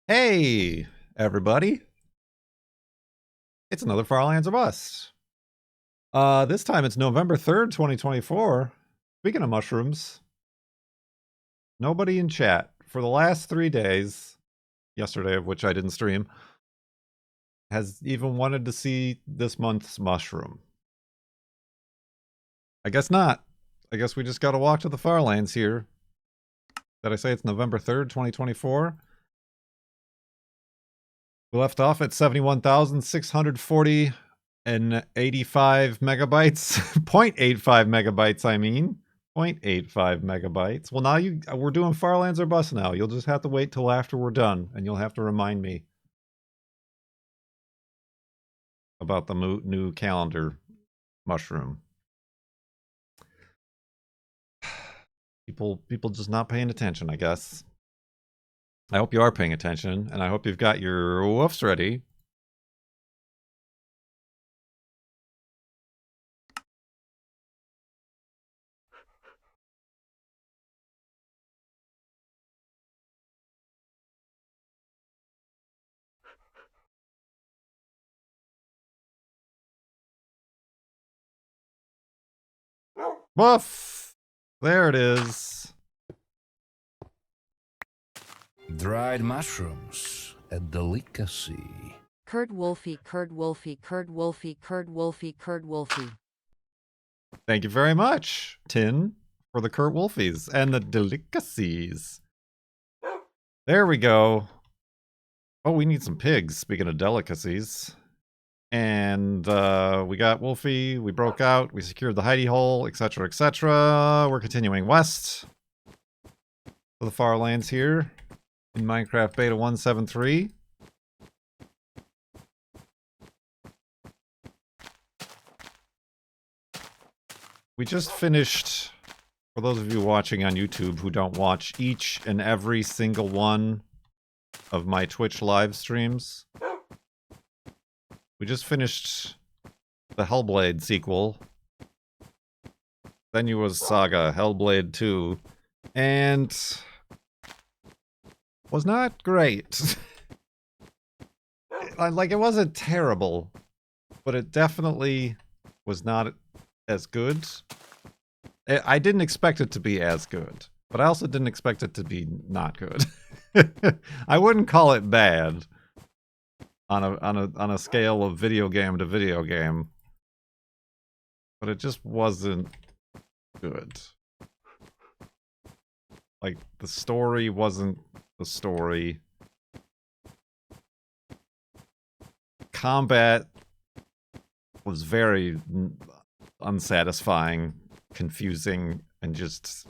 Hey, everybody. It's another Farlands or Bust. This time it's November 3rd, 2024. Speaking of mushrooms, nobody in chat for the last 3 days, yesterday of which I didn't stream, has even wanted to see this month's mushroom. I guess not. I guess we just gotta walk to the Farlands here. Did I say it's November 3rd, 2024? We left off at 71,640 and 85 megabytes. 0.85 megabytes, I mean. 0.85 megabytes. Well, now we're doing Farlands or Bust now. You'll just have to wait till after we're done, and you'll have to remind me about the new calendar mushroom. People just not paying attention, I guess. I hope you are paying attention, and I hope you've got your woofs ready. Woof! There it is. Dried mushrooms, a delicacy. Curd Wolfie, Curd Wolfie, Curd Wolfie, Curd Wolfie, Curd Wolfie. Thank you very much, Tin, for the Kurt Wolfies and the delicacies. There we go. Oh, we need some pigs, speaking of delicacies. And we got Wolfie, we broke out, we secured the hidey hole, etc., etc. We're continuing west to the Farlands here in Minecraft Beta 173. We just finished, for those of you watching on YouTube who don't watch each and every single one of my Twitch live streams, we just finished the Hellblade sequel, Senua's Saga, Hellblade 2, and was not great. Like, it wasn't terrible, but it definitely was not as good. I didn't expect it to be as good, but I also didn't expect it to be not good. I wouldn't call it bad on a scale of video game to video game, but it just wasn't good. Like, the story wasn't the story. Combat was very unsatisfying, confusing, and just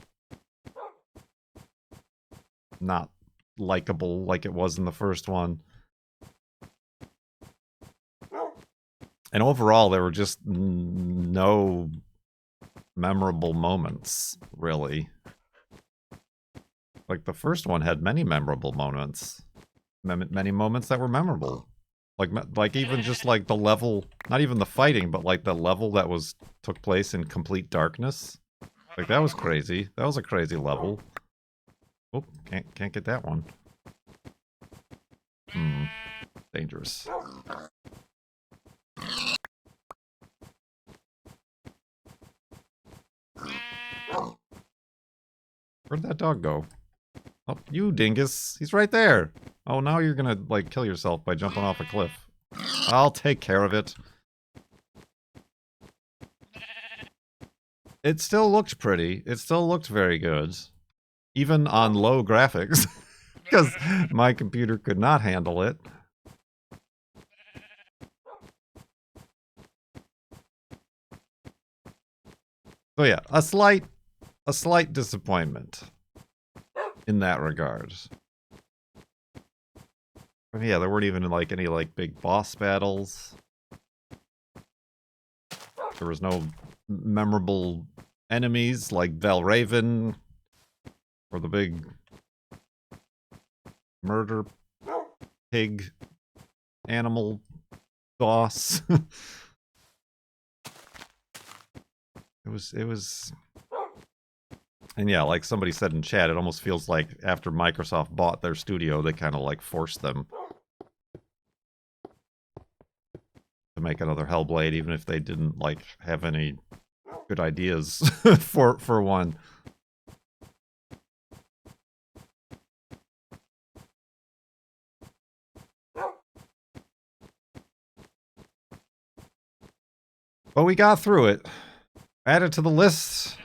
not likable like it was in the first one. And overall, there were just no memorable moments, really. Like, the first one had many memorable moments. Many moments that were memorable. Like even just like the level, not even the fighting, but like the level that took place in complete darkness. Like, that was crazy. That was a crazy level. Oh, can't get that one. Dangerous. Where'd that dog go? Oh, you dingus. He's right there. Oh, now you're gonna, like, kill yourself by jumping off a cliff. I'll take care of it. It still looked pretty. It still looked very good. Even on low graphics. Because my computer could not handle it. So yeah, a slight disappointment in that regard. But yeah, there weren't even like any like big boss battles. There was no memorable enemies like Valraven or the big murder pig animal boss. It was And yeah, like somebody said in chat, it almost feels like after Microsoft bought their studio, they kind of like forced them to make another Hellblade, even if they didn't like have any good ideas for one. But we got through it. Added to the list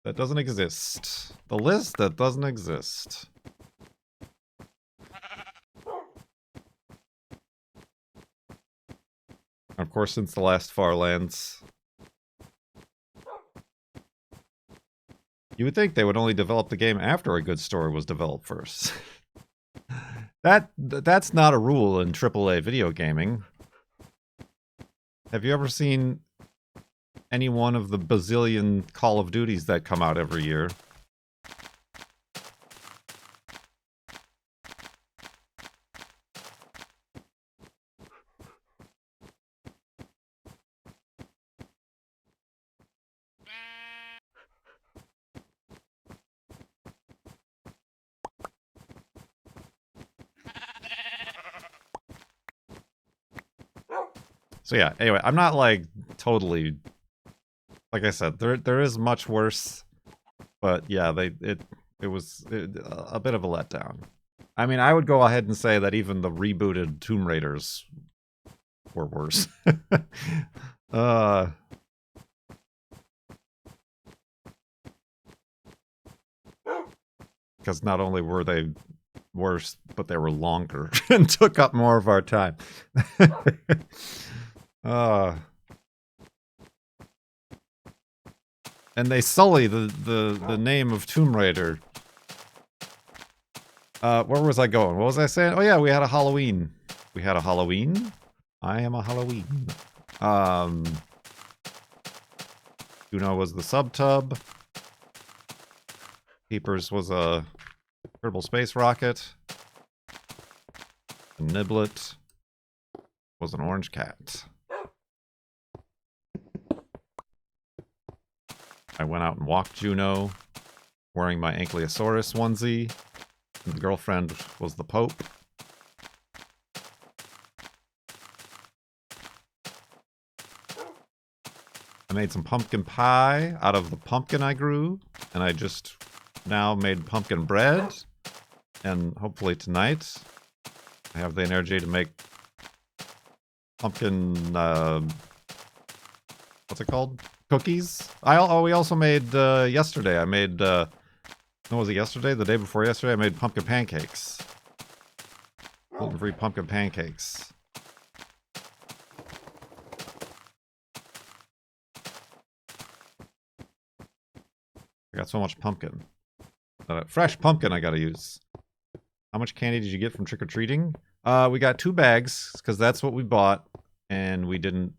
that doesn't exist. The list that doesn't exist. Of course, since the last Farlands. You would think they would only develop the game after a good story was developed first. That's not a rule in AAA video gaming. Have you ever seen any one of the bazillion Call of Duties that come out every year? So yeah, anyway, I'm not like totally, like I said, there is much worse, but yeah, it was a bit of a letdown. I mean, I would go ahead and say that even the rebooted Tomb Raiders were worse. Because not only were they worse, but they were longer and took up more of our time. And they sully the name of Tomb Raider. Where was I going? What was I saying? Oh yeah, we had a Halloween. We had a Halloween? I am a Halloween. Juno was the subtub. Keepers was a Kerbal Space Rocket. And Niblet was an orange cat. I went out and walked Juno, wearing my Ankylosaurus onesie. And the girlfriend was the Pope. I made some pumpkin pie out of the pumpkin I grew, and I just now made pumpkin bread. And hopefully tonight, I have the energy to make pumpkin, what's it called? Cookies? We also made, yesterday, I made, what was it, yesterday? The day before yesterday, I made pumpkin pancakes. Gluten-free pumpkin pancakes. I got so much pumpkin. Fresh pumpkin I gotta use. How much candy did you get from trick-or-treating? We got 2 bags, because that's what we bought, and we didn't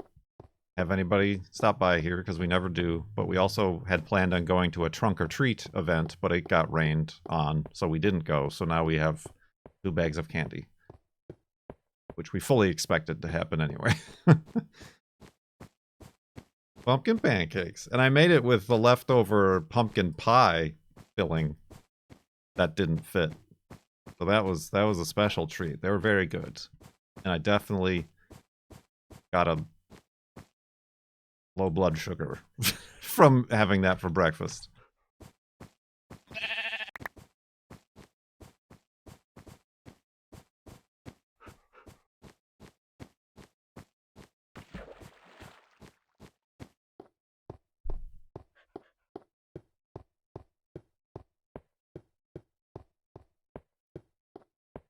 have anybody stop by here, because we never do, but we also had planned on going to a trunk-or-treat event, but it got rained on, so we didn't go, so now we have 2 bags of candy. Which we fully expected to happen anyway. Pumpkin pancakes. And I made it with the leftover pumpkin pie filling that didn't fit. So that was a special treat. They were very good. And I definitely got a low blood sugar from having that for breakfast.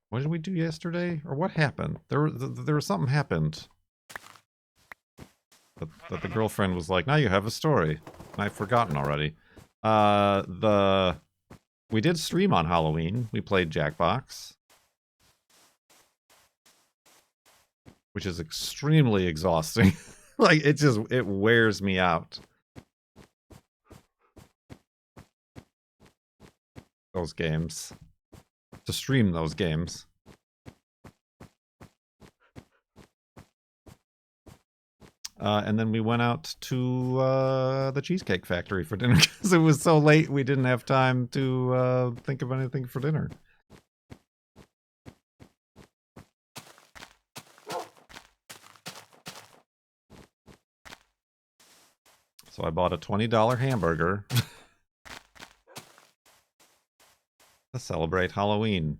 What did we do yesterday? Or what happened? There was something happened. That the girlfriend was like, now you have a story. And I've forgotten already. We did stream on Halloween. We played Jackbox. Which is extremely exhausting. Like, it wears me out. Those games. To stream those games. And then we went out to the Cheesecake Factory for dinner because it was so late we didn't have time to think of anything for dinner. So I bought a $20 hamburger to celebrate Halloween.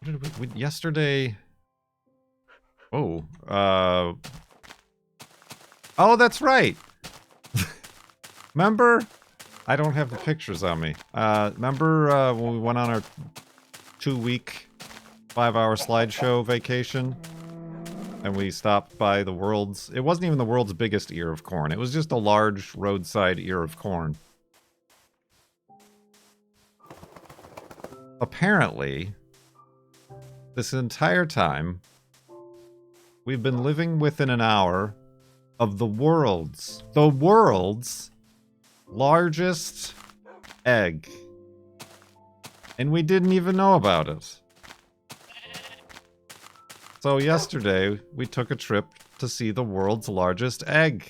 What did we yesterday? Oh, oh, that's right. Remember? I don't have the pictures on me. Remember when we went on our 2-week, 5-hour slideshow vacation? And we stopped by the world's... It wasn't even the world's biggest ear of corn. It was just a large roadside ear of corn. Apparently, this entire time, we've been living within an hour of the world's largest egg. And we didn't even know about it. So yesterday, we took a trip to see the world's largest egg.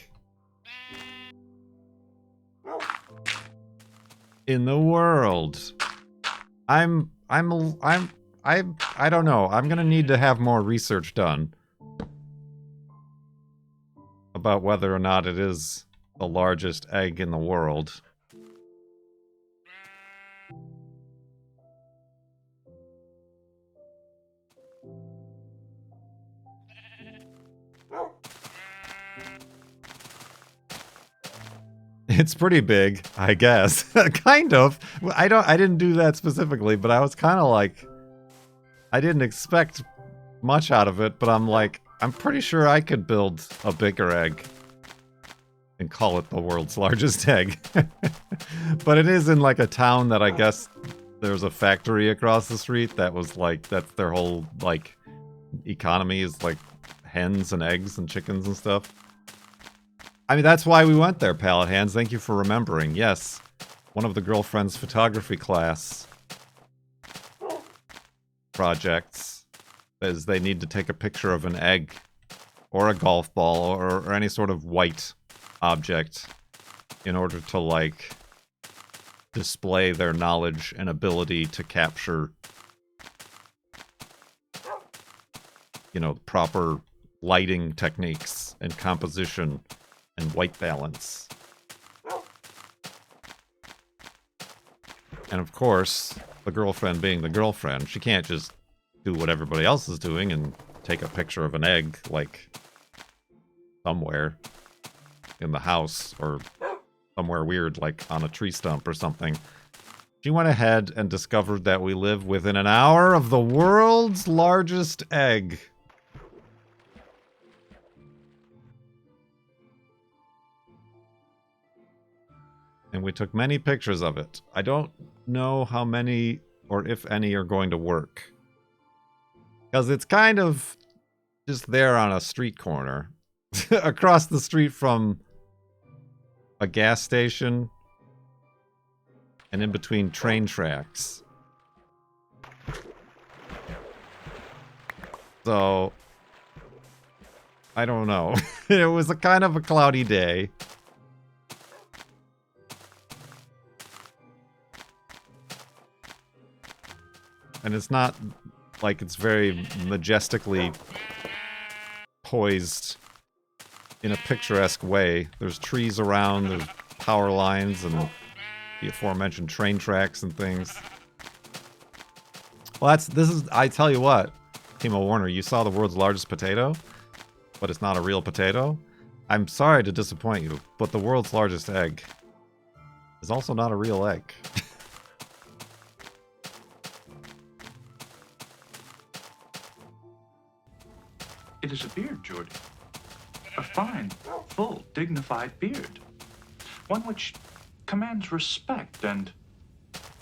In the world. I don't know. I'm gonna need to have more research done about whether or not it is the largest egg in the world. It's pretty big, I guess. Kind of. I didn't do that specifically, but I was kind of like, I didn't expect much out of it, but I'm like, I'm pretty sure I could build a bigger egg and call it the world's largest egg. But it is in like a town that I guess there's a factory across the street that was like, that's their whole like economy is like hens and eggs and chickens and stuff. I mean, that's why we went there, Pallet Hands. Thank you for remembering. Yes, one of the girlfriend's photography class projects is they need to take a picture of an egg or a golf ball or any sort of white object in order to, like, display their knowledge and ability to capture, you know, proper lighting techniques and composition and white balance. And of course, the girlfriend being the girlfriend, she can't just do what everybody else is doing and take a picture of an egg, like, somewhere in the house or somewhere weird, like on a tree stump or something. She went ahead and discovered that we live within an hour of the world's largest egg. And we took many pictures of it. I don't know how many, or if any, are going to work. Because it's kind of just there on a street corner. Across the street from a gas station. And in between train tracks. So, I don't know. It was a kind of a cloudy day. And it's not like it's very majestically poised in a picturesque way. There's trees around, there's power lines, and the aforementioned train tracks and things. Well, I tell you what, Timo Warner, you saw the world's largest potato, but it's not a real potato? I'm sorry to disappoint you, but the world's largest egg is also not a real egg. It is a beard, Jordy. A fine, full, dignified beard. One which commands respect and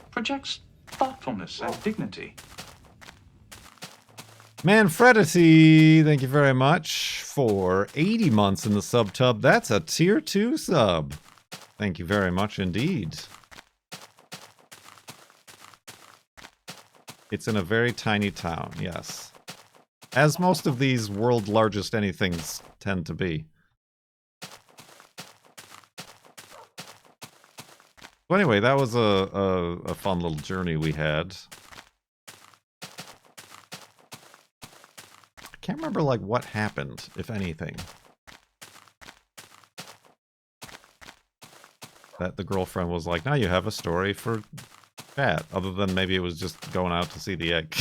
projects thoughtfulness and dignity. Manfredity, thank you very much for 80 months in the sub tub. That's a tier 2 sub. Thank you very much indeed. It's in a very tiny town, yes. As most of these world largest anythings tend to be. So anyway, that was a fun little journey we had. I can't remember, like, what happened, if anything. That the girlfriend was like, now you have a story for chat. Other than maybe it was just going out to see the egg.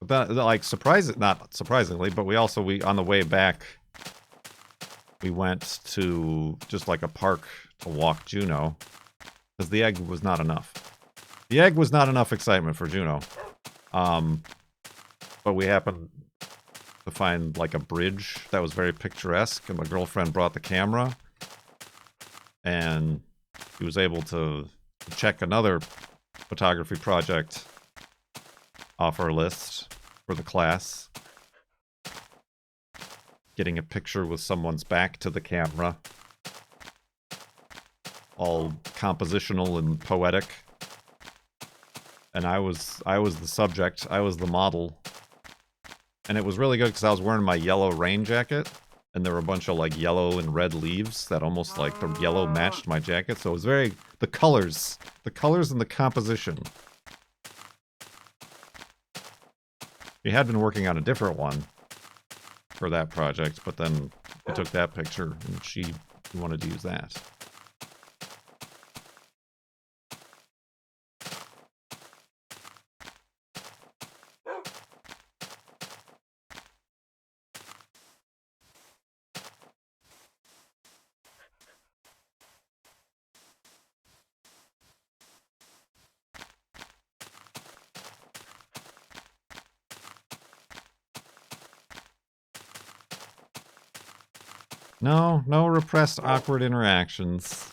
But that, like, not surprisingly, but we on the way back, we went to just like a park to walk Juno. Because the egg was not enough. The egg was not enough excitement for Juno. But we happened to find like a bridge that was very picturesque, and my girlfriend brought the camera. And he was able to check another photography project off our list for the class. Getting a picture with someone's back to the camera. All compositional and poetic. And I was the subject, I was the model. And it was really good because I was wearing my yellow rain jacket. And there were a bunch of like yellow and red leaves that almost like the yellow matched my jacket. So it was very, the colors and the composition. We had been working on a different one for that project, but then I took that picture and she wanted to use that. No repressed awkward interactions.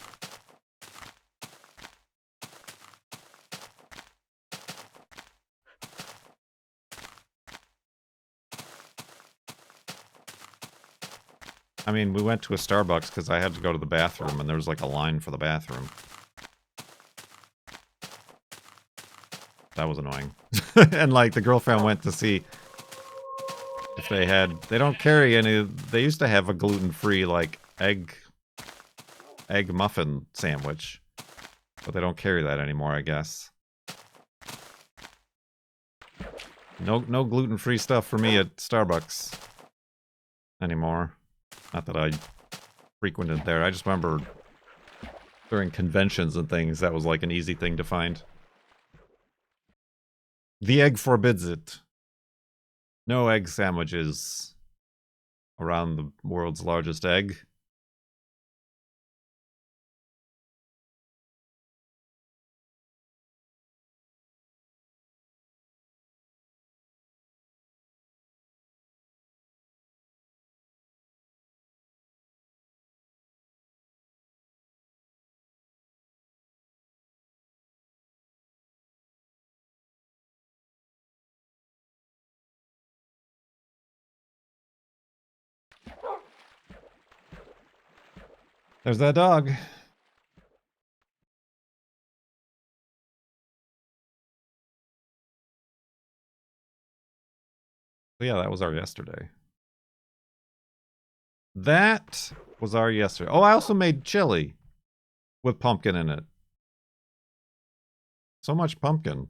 I mean, we went to a Starbucks because I had to go to the bathroom and there was like a line for the bathroom. That was annoying. And like the girlfriend went to see if they don't carry any, they used to have a gluten-free like egg muffin sandwich, but they don't carry that anymore, I guess. No gluten-free stuff for me at Starbucks anymore. Not that I frequented there. I just remember during conventions and things, that was like an easy thing to find. The egg forbids it. No egg sandwiches around the world's largest egg. There's that dog. So yeah, that was our yesterday. That was our yesterday. Oh, I also made chili with pumpkin in it. So much pumpkin.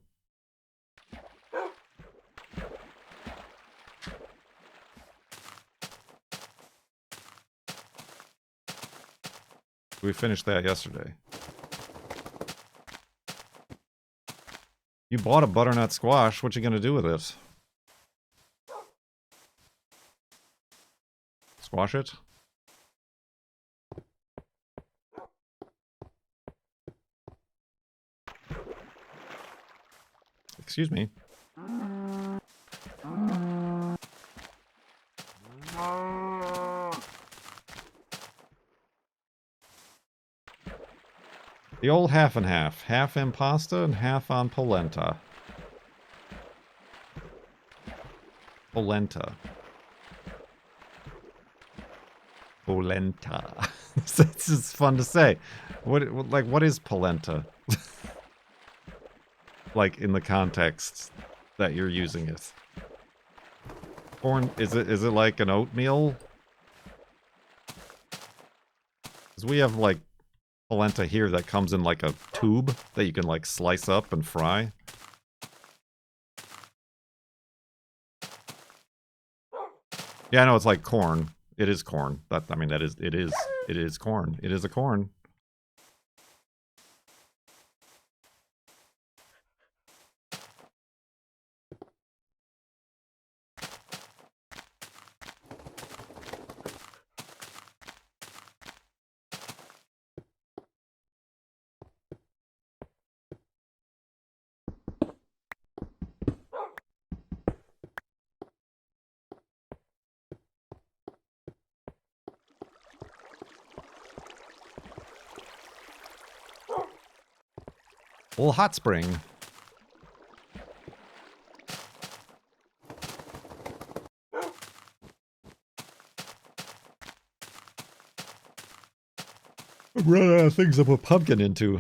We finished that yesterday. You bought a butternut squash. What you gonna do with it? Squash it? Excuse me. The old half and half. Half impasta and half on polenta. Polenta. Polenta. This is fun to say. What is polenta? Like in the context that you're using it. Corn, is it like an oatmeal? Because we have like polenta here that comes in like a tube that you can like slice up and fry. Yeah, I know it's like corn. It is corn. It is corn. It is a corn. Well, hot spring. I'm running out of things to put pumpkin into.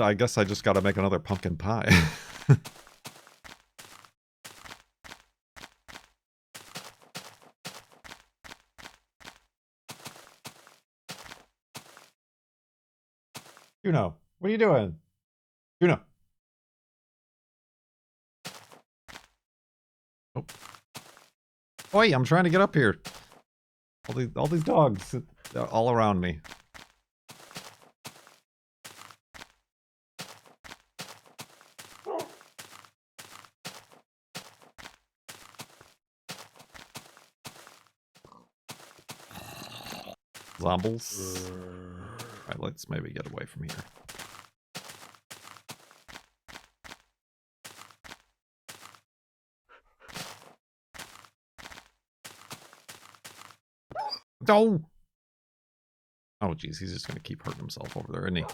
I guess I just gotta make another pumpkin pie. Juno, what are you doing? Juno. Oh. Oi, I'm trying to get up here. All these dogs all around me. Zombies. Alright, let's maybe get away from here. Oh! Oh, jeez, he's just gonna keep hurting himself over there, isn't he?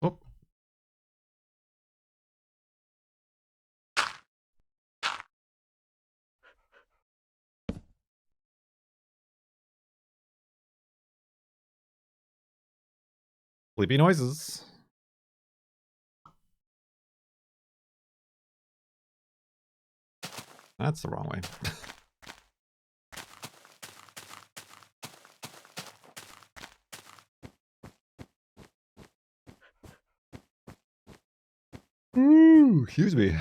Oh. Sleepy noises. That's the wrong way. Ooh, excuse me.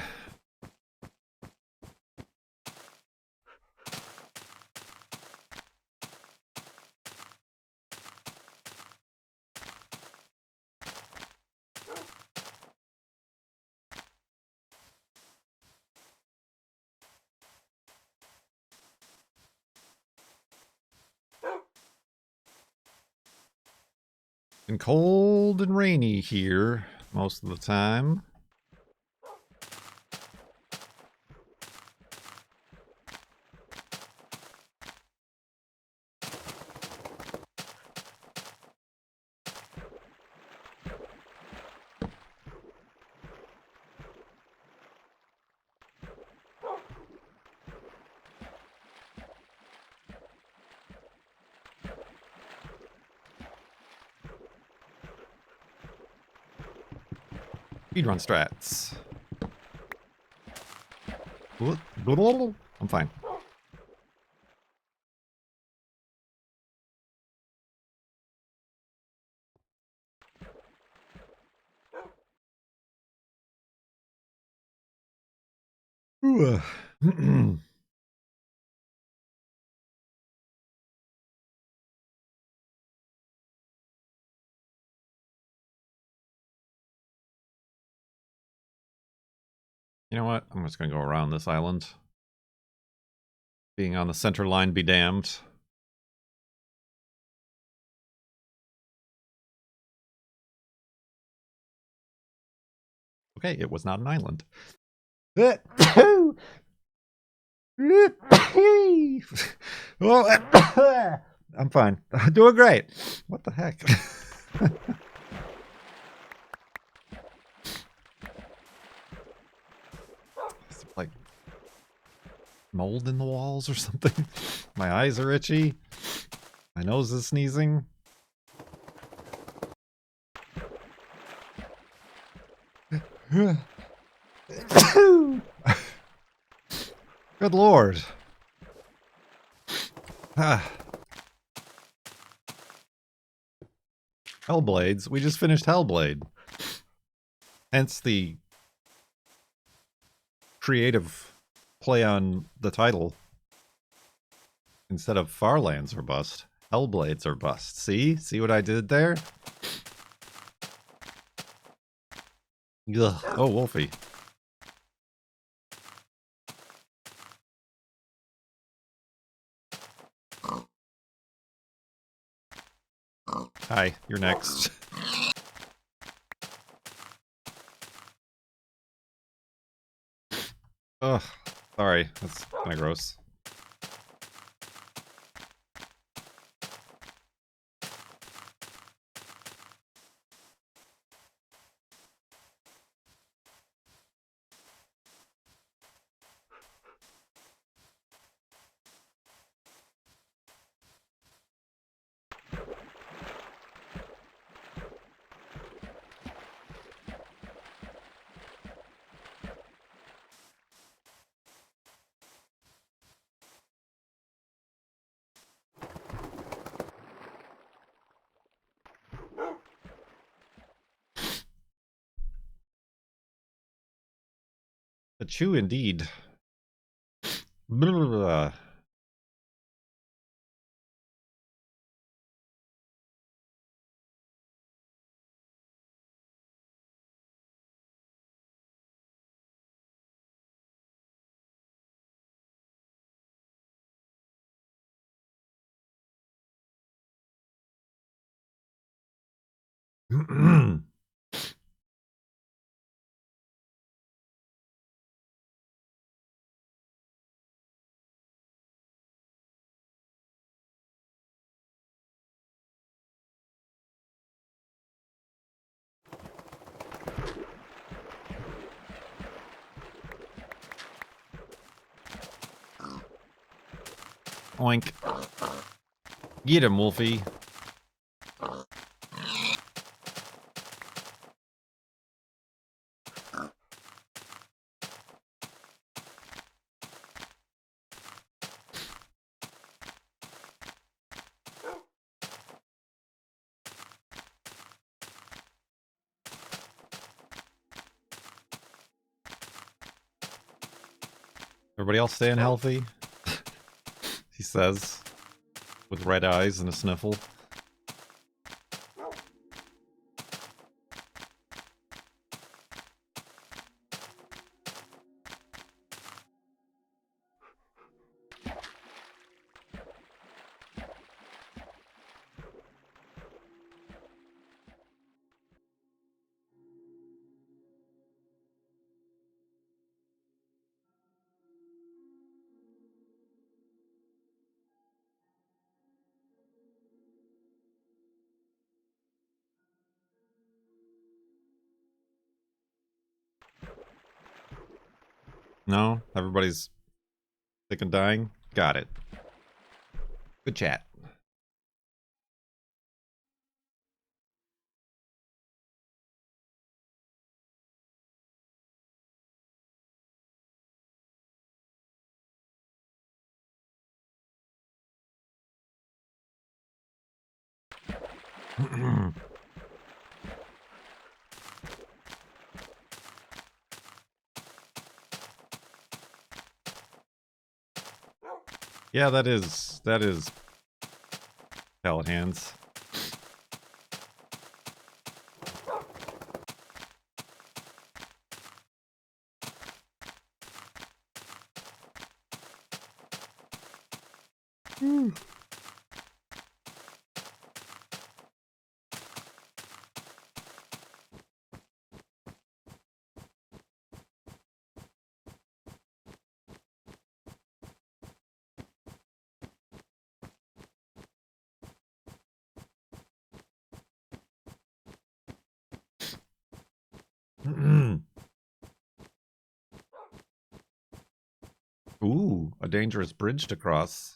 And cold and rainy here most of the time. Speedrun strats. I'm fine. Ooh. You know what? I'm just going to go around this island. Being on the center line be damned. Okay, it was not an island. Oh, I'm fine. I'm doing great. What the heck? Is it like mold in the walls or something? My eyes are itchy. My nose is sneezing. Good lord. Ah. Hellblades. We just finished Hellblade. Hence the creative play on the title. Instead of Farlands are bust, Hellblades are bust. See? See what I did there? Ugh. Oh, Wolfie. Hi, you're next. Ugh. Sorry, that's kind of gross. A chew indeed. Blah. Oink. Get him, Wolfie. Everybody else staying healthy? He says, with red eyes and a sniffle. No? Everybody's sick and dying? Got it. Good chat. Yeah, that is pallet hands. Ooh, a dangerous bridge to cross.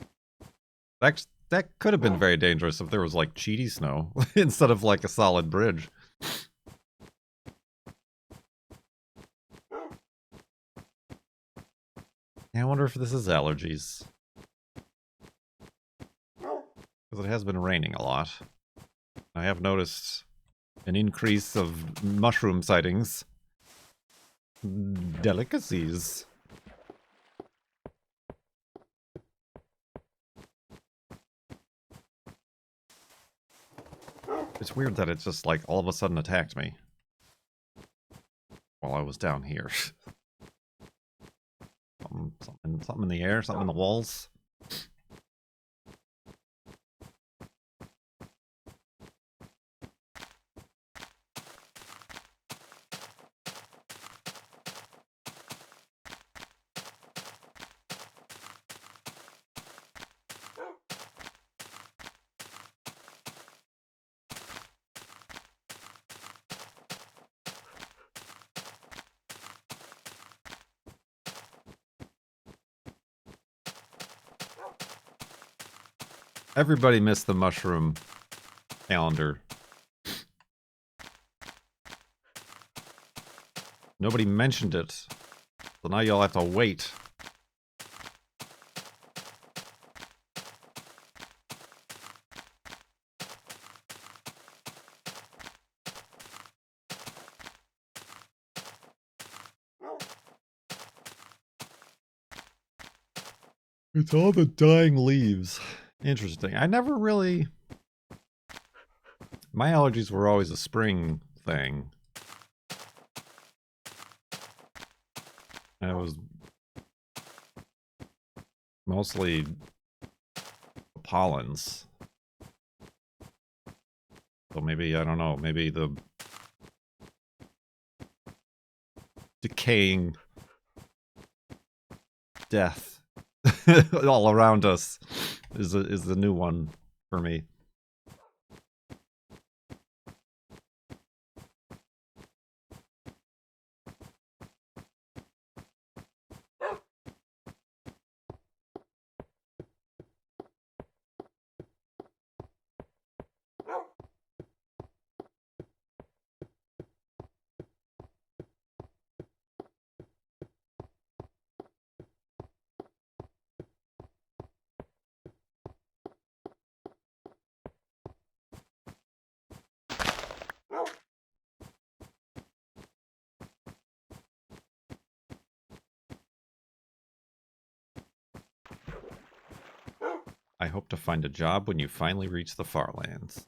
That could have been very dangerous if there was like cheaty snow instead of like a solid bridge. Yeah, I wonder if this is allergies. Because it has been raining a lot. I have noticed an increase of mushroom sightings. Delicacies. It's weird that it just like all of a sudden attacked me while I was down here. something in the air, something in the walls. Everybody missed the mushroom calendar. Nobody mentioned it. So now you'll have to wait. It's all the dying leaves. Interesting. I never really... My allergies were always a spring thing. And it was mostly pollens. So maybe, I don't know, maybe the decaying death all around us is the new one for me. I hope to find a job when you finally reach the Farlands.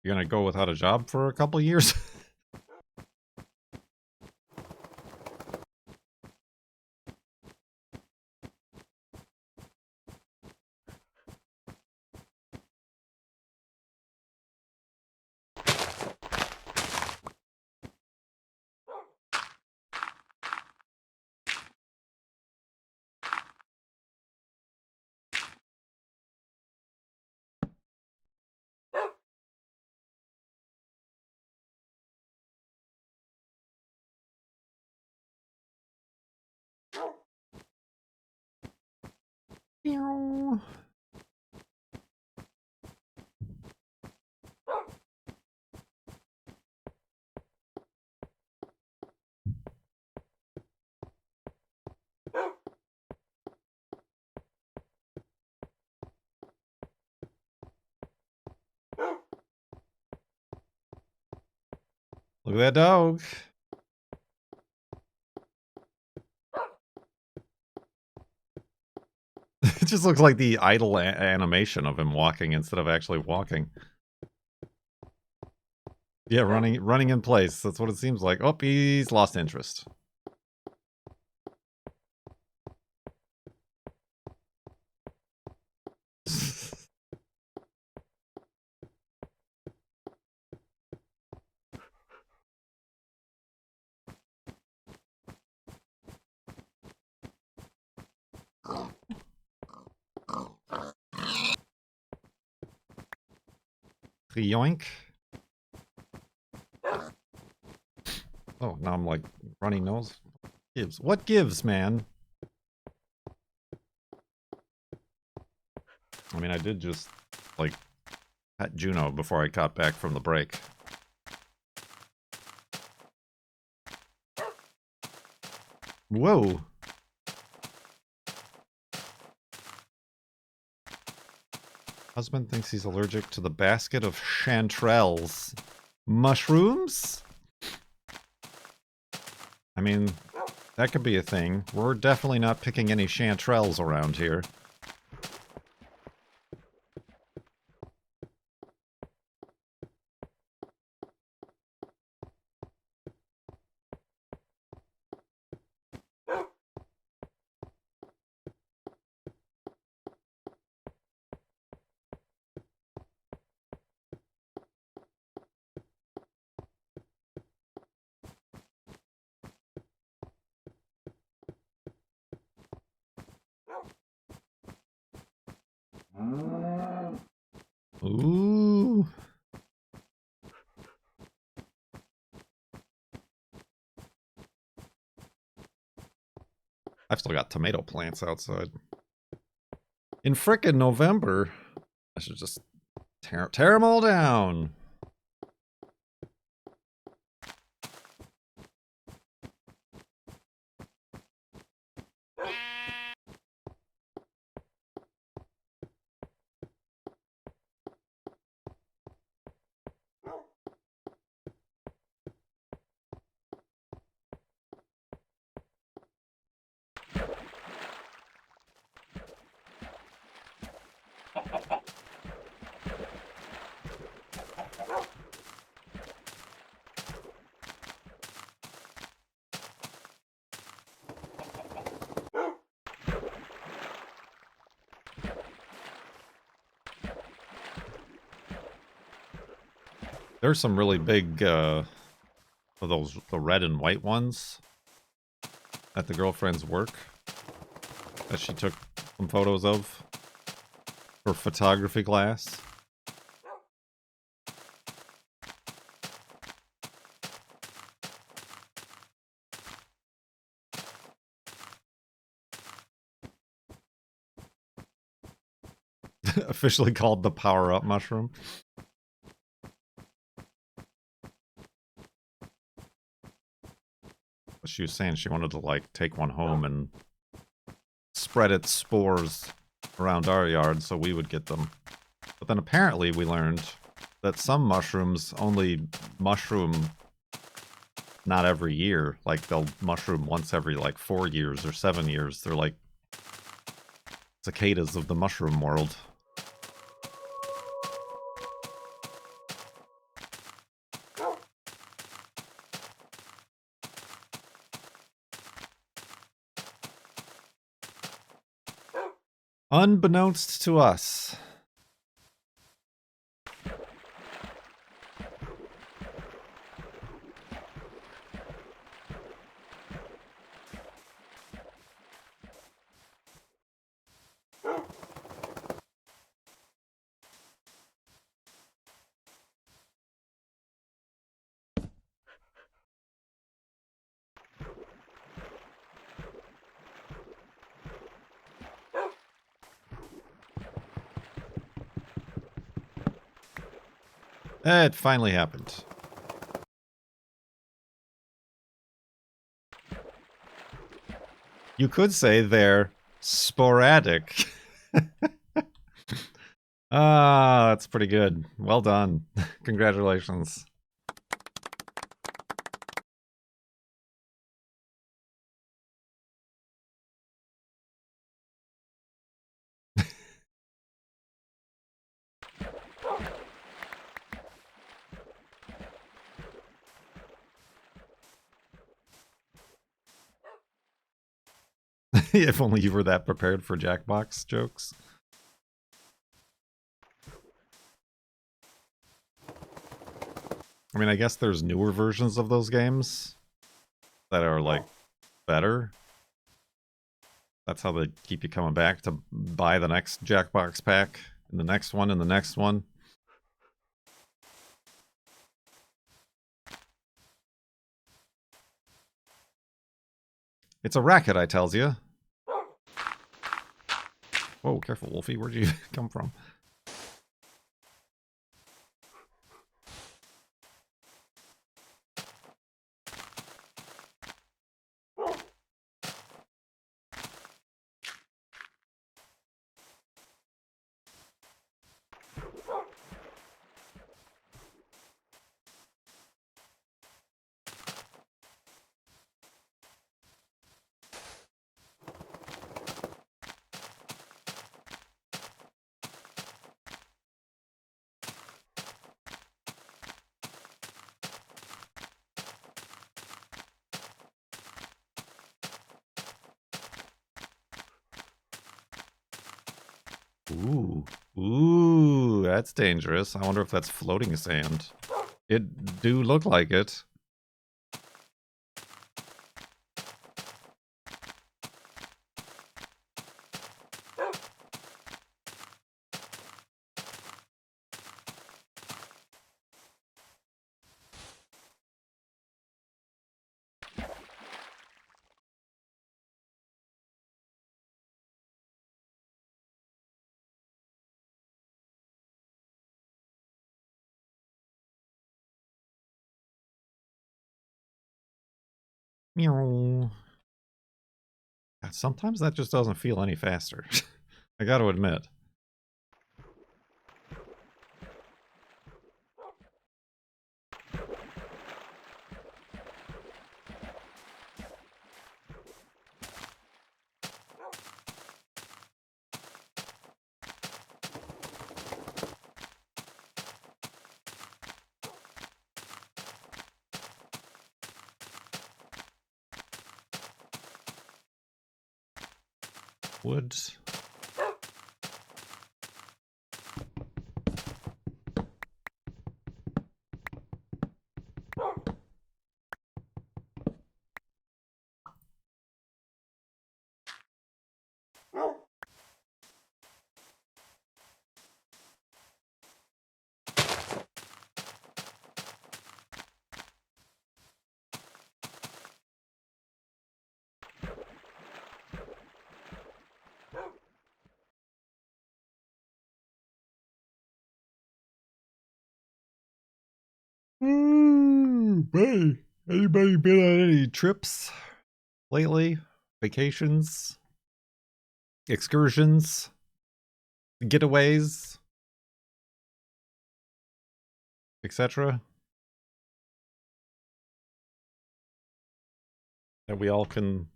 You're gonna go without a job for a couple years? Look at that dog. It just looks like the idle animation of him walking instead of actually walking. Yeah, running in place. That's what it seems like. Oh, he's lost interest. Yoink. Oh, now I'm like runny nose. Gives. What gives, man? I mean, I did just, like, pet Juno before I got back from the break. Whoa. Husband thinks he's allergic to the basket of chanterelles. Mushrooms? I mean, that could be a thing. We're definitely not picking any chanterelles around here. Ooh. I've still got tomato plants outside. In frickin' November. I should just tear them all down. There's some really big, of those, the red and white ones at the girlfriend's work that she took some photos of for photography class. Officially called the power-up mushroom. She was saying she wanted to, like, take one home and spread its spores around our yard so we would get them. But then apparently we learned that some mushrooms only mushroom not every year. Like, they'll mushroom once every, like, 4 years or 7 years. They're like cicadas of the mushroom world. Unbeknownst to us. It finally happened. You could say they're sporadic. Ah, that's pretty good. Well done. Congratulations. If only you were that prepared for Jackbox jokes. I mean, I guess there's newer versions of those games that are, like, better. That's how they keep you coming back to buy the next Jackbox pack, and the next one, and the next one. It's a racket, I tells you. Whoa, careful, Wolfie. Where'd you come from? Ooh. Ooh, that's dangerous. I wonder if that's floating sand. It do look like it. Meow. Sometimes that just doesn't feel any faster. I gotta admit. Wood. Hey, anybody been on any trips lately? Vacations? Excursions? Getaways? Etc. That we all can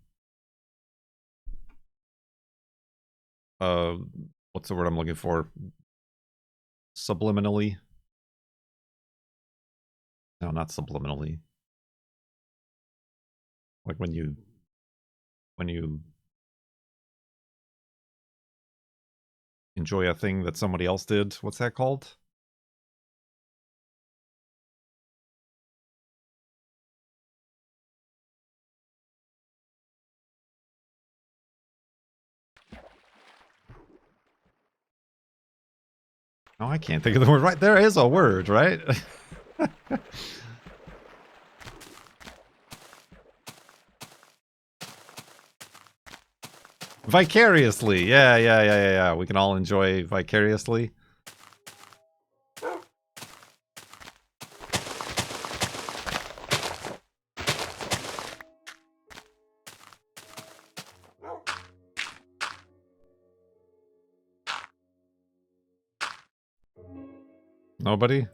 what's the word I'm looking for? Subliminally? No, not subliminally. Like when you enjoy a thing that somebody else did. What's that called? Oh, I can't think of the word. Right, there is a word, right? Vicariously. Yeah. We can all enjoy vicariously. Nobody?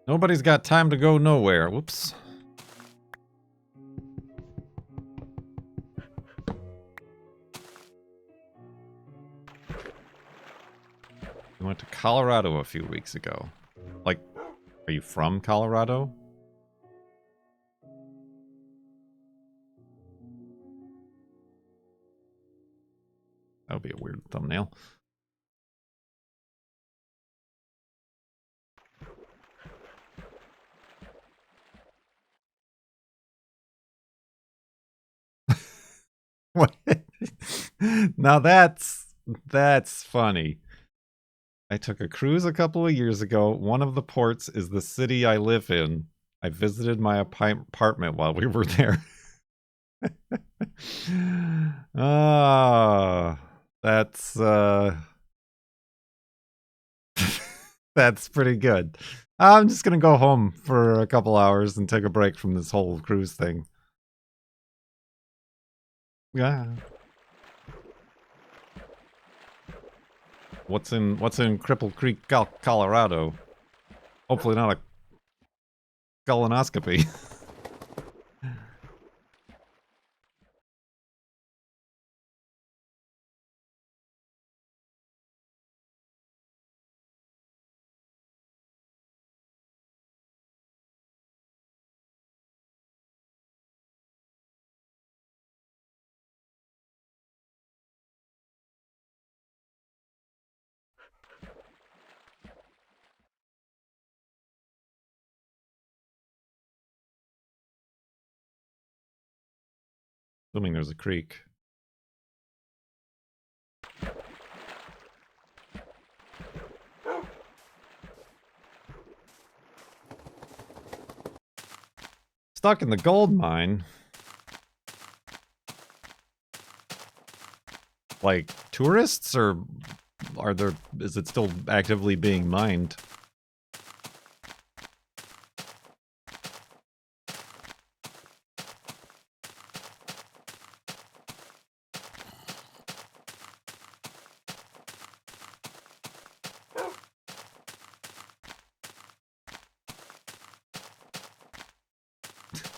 Nobody's got time to go nowhere. Whoops. We went to Colorado a few weeks ago. Like, are you from Colorado? That would be a weird thumbnail. What? Now that's funny. I took a cruise a couple of years ago. One of the ports is the city I live in. I visited my apartment while we were there. Ah, that's that's pretty good. I'm just gonna go home for a couple hours and take a break from this whole cruise thing. Yeah. What's in Cripple Creek, Colorado? Hopefully not a colonoscopy. Assuming there's a creek. Stuck in the gold mine. Like tourists, or is it still actively being mined?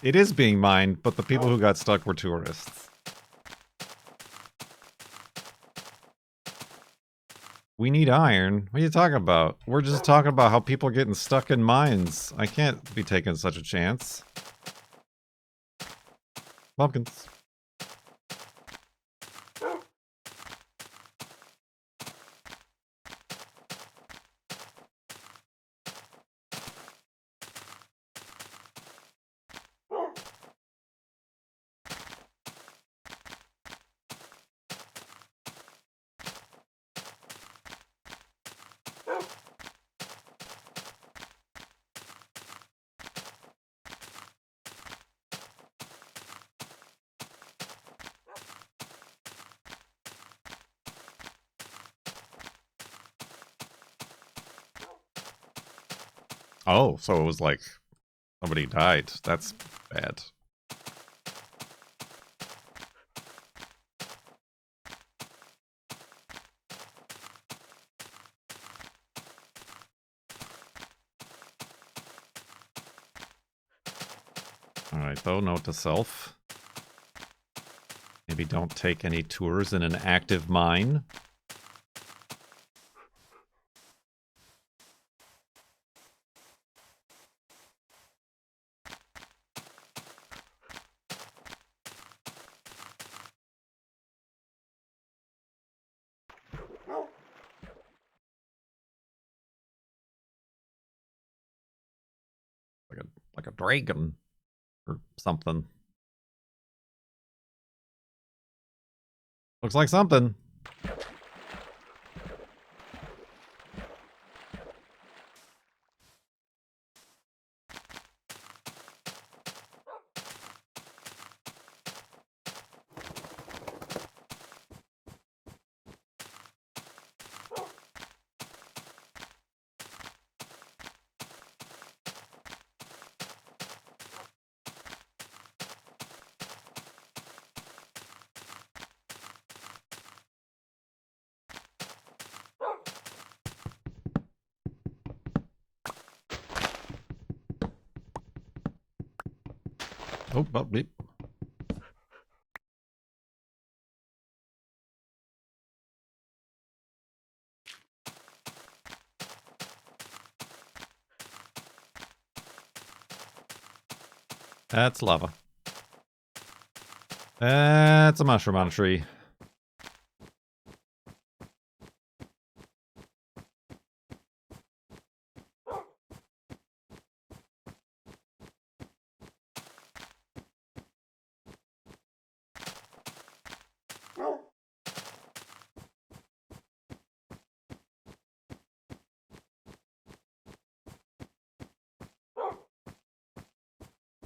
It is being mined, but the people who got stuck were tourists. We need iron. What are you talking about? We're just talking about how people are getting stuck in mines. I can't be taking such a chance. Pumpkins. Oh, so it was like somebody died. That's bad. Alright, though, note to self. Maybe don't take any tours in an active mine. Like a dragon or something. Looks like something. Oh, beep. That's lava. That's a mushroom on a tree.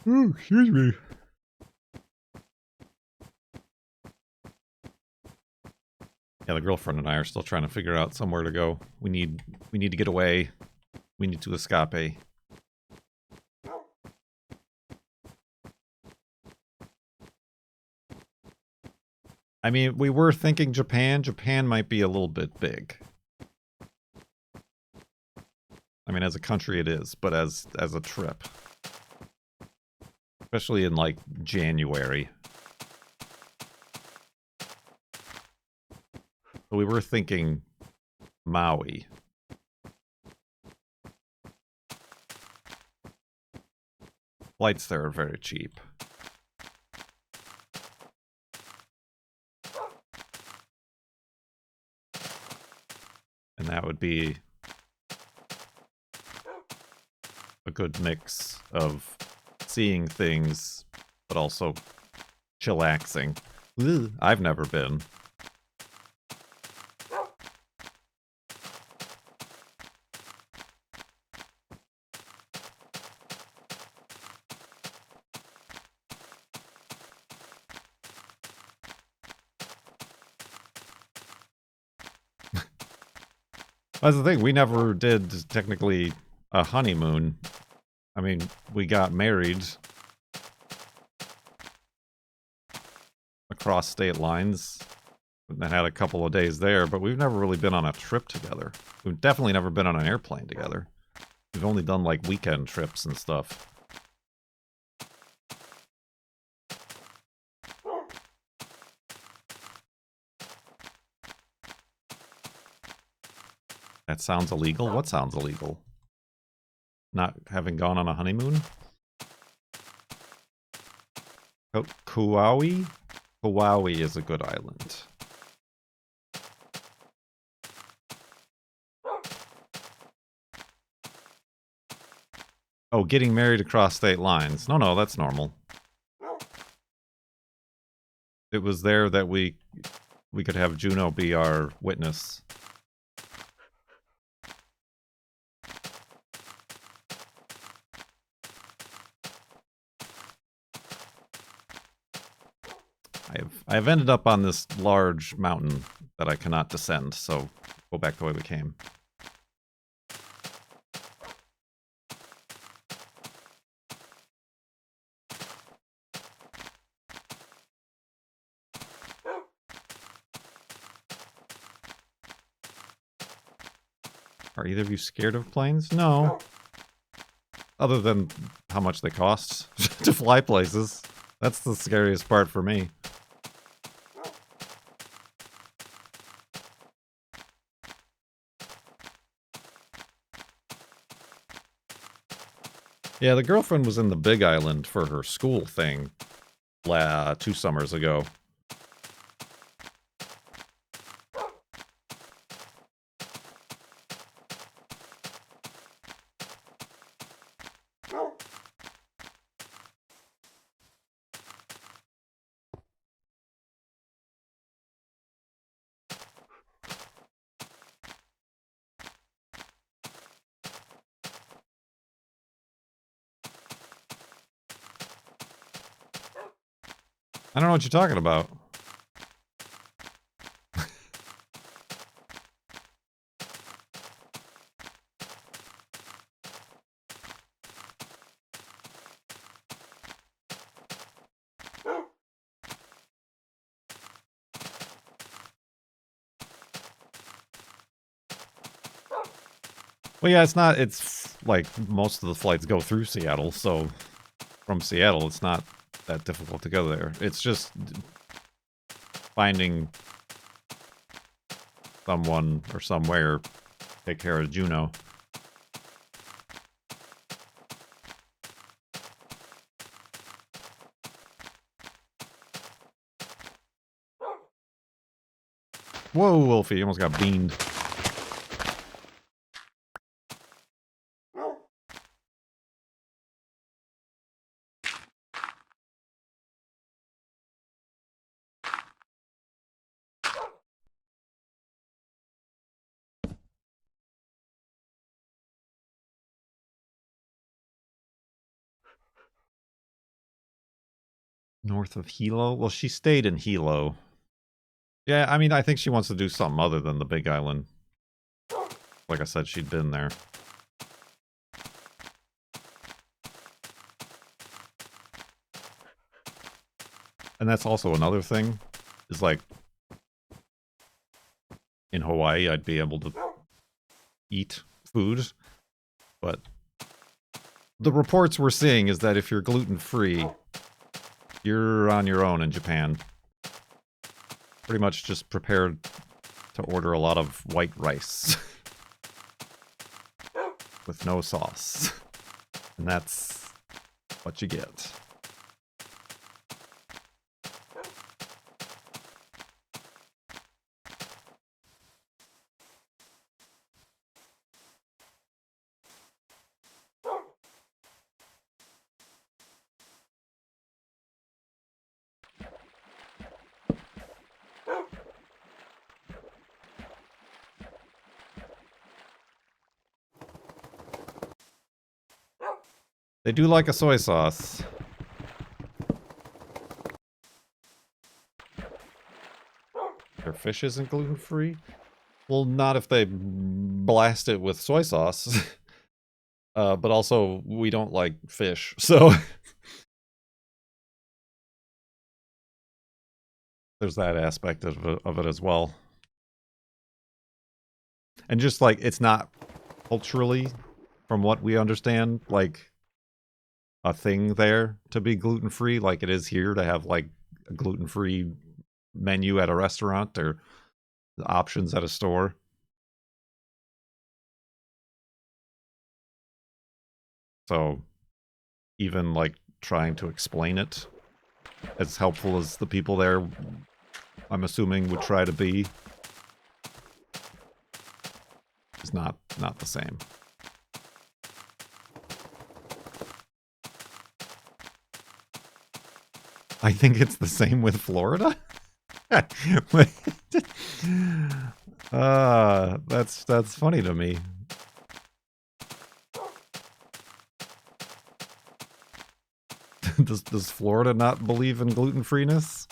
Ooh, excuse me. Yeah, the girlfriend and I are still trying to figure out somewhere to go. We need to get away. We need to escape. I mean, we were thinking Japan. Japan might be a little bit big. I mean, as a country it is, but as a trip. Especially in, like, January. So we were thinking Maui. Flights there are very cheap. And that would be a good mix of seeing things, but also chillaxing. Ugh, I've never been. That's the thing, we never did technically a honeymoon. I mean, we got married across state lines and had a couple of days there, but we've never really been on a trip together. We've definitely never been on an airplane together. We've only done like weekend trips and stuff. That sounds illegal? What sounds illegal? Not having gone on a honeymoon? Kauai? Kauai is a good island. Oh, getting married across state lines. No, that's normal. It was there that we could have Juno be our witness. I've ended up on this large mountain that I cannot descend, so go back the way we came. Are either of you scared of planes? No. Other than how much they cost to fly places. That's the scariest part for me. Yeah, the girlfriend was in the Big Island for her school thing 2 summers ago. I don't know what you're talking about. Well, yeah, it's like most of the flights go through Seattle, so from Seattle, it's not that difficult to go there. It's just finding someone or somewhere to take care of Juno. Whoa, Wolfie, you almost got beamed. North of Hilo? Well, she stayed in Hilo. Yeah, I mean, I think she wants to do something other than the Big Island. Like I said, she'd been there. And that's also another thing, is like, in Hawaii, I'd be able to eat food, but the reports we're seeing is that if you're gluten-free, you're on your own in Japan. Pretty much just prepared to order a lot of white rice. With no sauce. And that's what you get. They do like a soy sauce. Their fish isn't gluten-free? Well, not if they blast it with soy sauce. But also, we don't like fish, so... There's that aspect of it as well. And just, like, it's not culturally, from what we understand, like, a thing there to be gluten-free, like it is here to have, like, a gluten-free menu at a restaurant or options at a store. So, even, like, trying to explain it, as helpful as the people there, I'm assuming, would try to be, is not the same. I think it's the same with Florida. That's funny to me. Does Florida not believe in gluten-freeness?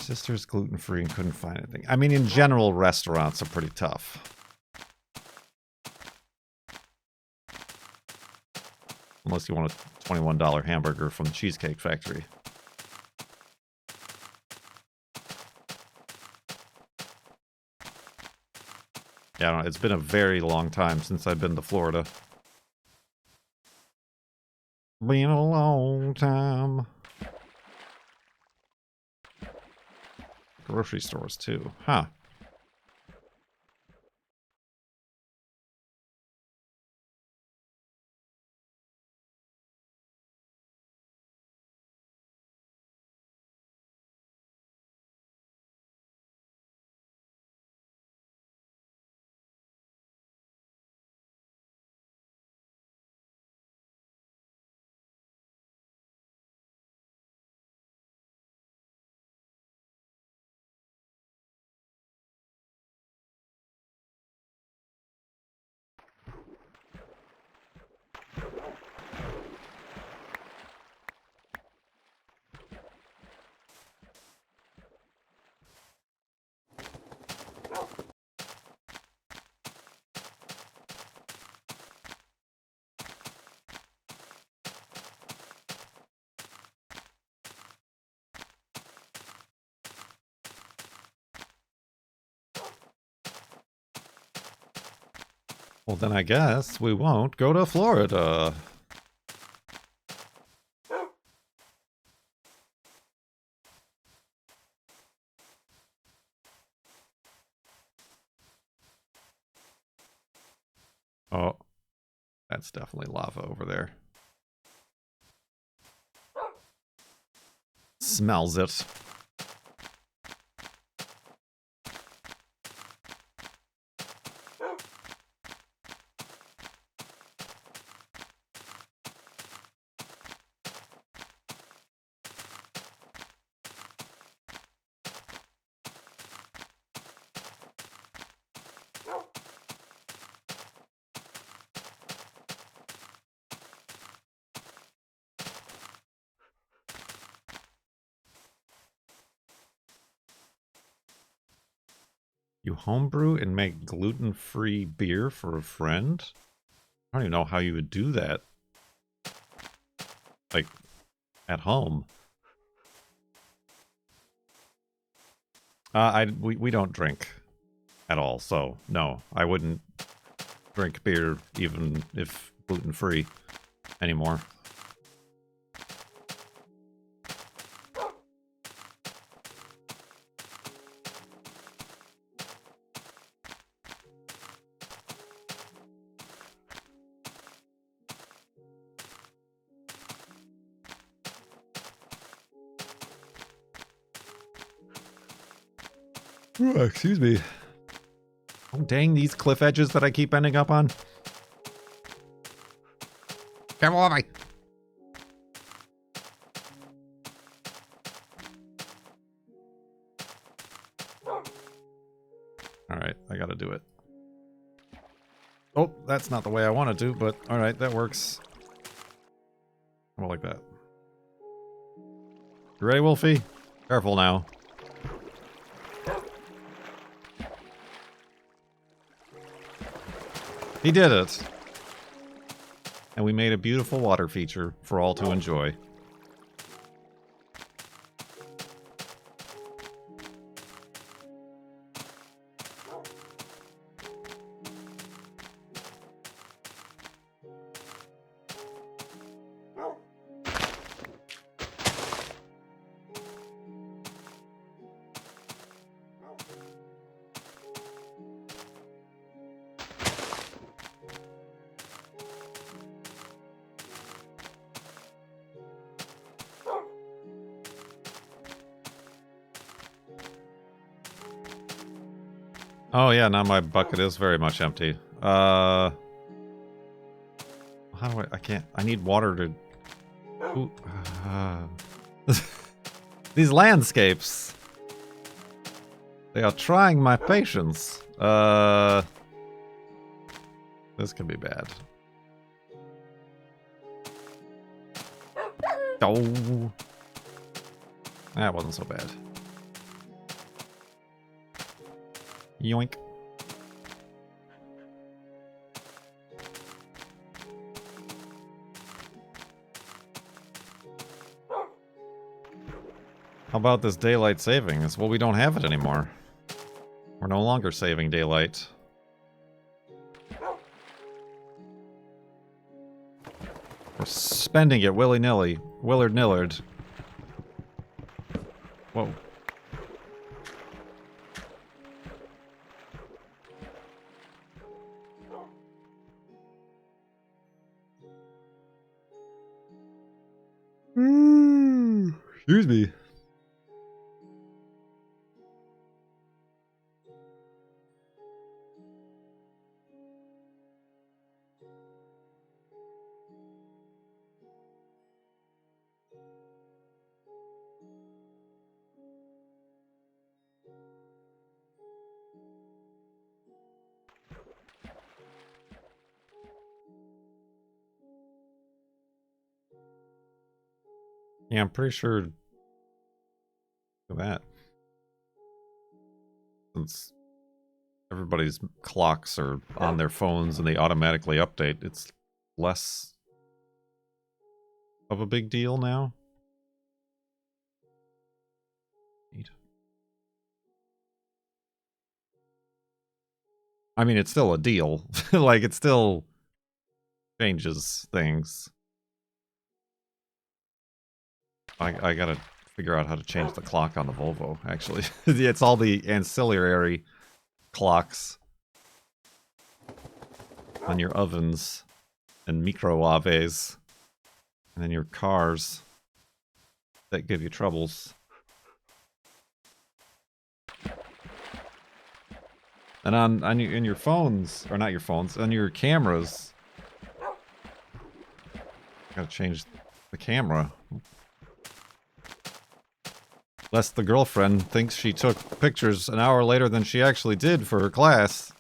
Sister's gluten-free and couldn't find anything. I mean, in general, restaurants are pretty tough. Unless you want a $21 hamburger from the Cheesecake Factory. Yeah, I don't know. It's been a very long time since I've been to Florida. Been a long time. Grocery stores, too. Huh. Well, then I guess we won't go to Florida. Oh, that's definitely lava over there. Smells it. You homebrew and make gluten-free beer for a friend? I don't even know how you would do that. Like, at home. We don't drink at all, so no, I wouldn't drink beer even if gluten-free anymore. Ooh, excuse me. Oh, dang, these cliff edges that I keep ending up on. Careful of me! Alright, I gotta do it. Oh, that's not the way I wanted to, but alright, that works. More like that. You ready, Wolfie? Careful now. He did it! And we made a beautiful water feature for all to enjoy. Oh yeah, now my bucket is very much empty. How do I can't, I need water to... Ooh, these landscapes! They are trying my patience. This could be bad. Oh! That wasn't so bad. Yoink. How about this daylight savings? Well, we don't have it anymore. We're no longer saving daylight. We're spending it willy-nilly. Willard-nillard. Whoa. Excuse me. Yeah, I'm pretty sure... Look at that. Since everybody's clocks are on their phones and they automatically update, it's less of a big deal now. Neat. I mean, it's still a deal. Like, it still changes things. I gotta figure out how to change the clock on the Volvo, actually. It's all the ancillary clocks on your ovens and microwaves and then your cars that give you troubles. And in your phones, or not your phones, on your cameras, gotta change the camera. Lest the girlfriend thinks she took pictures an hour later than she actually did for her class.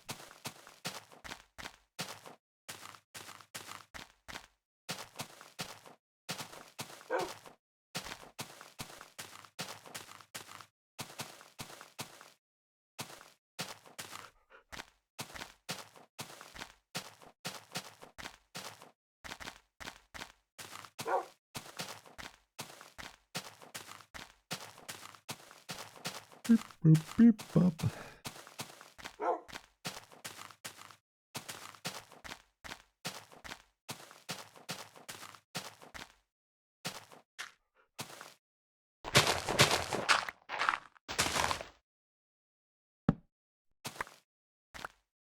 Beep, boop, beep, bop.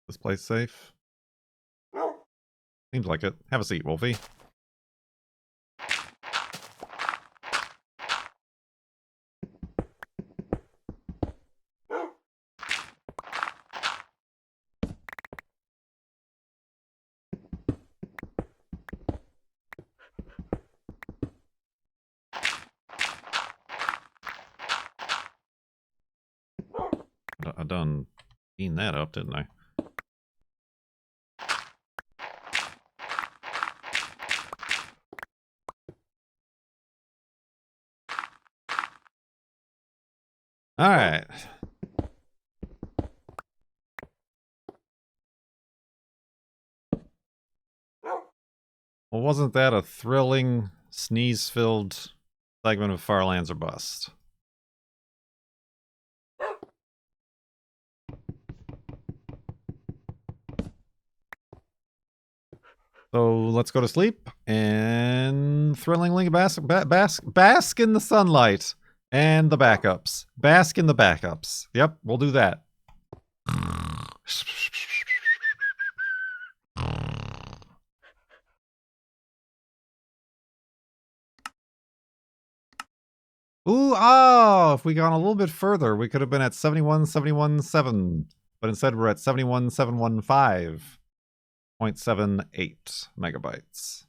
This place safe? Seems like it. Have a seat, Wolfie. I done cleaned that up, didn't I? All right. Well, wasn't that a thrilling, sneeze-filled segment of Farlands or Bust? So let's go to sleep and thrillingly bask in the sunlight and the backups. Bask in the backups. Yep, we'll do that. Ooh, if we gone a little bit further, we could have been at 71,717, but instead we're at 71,715.78 megabytes.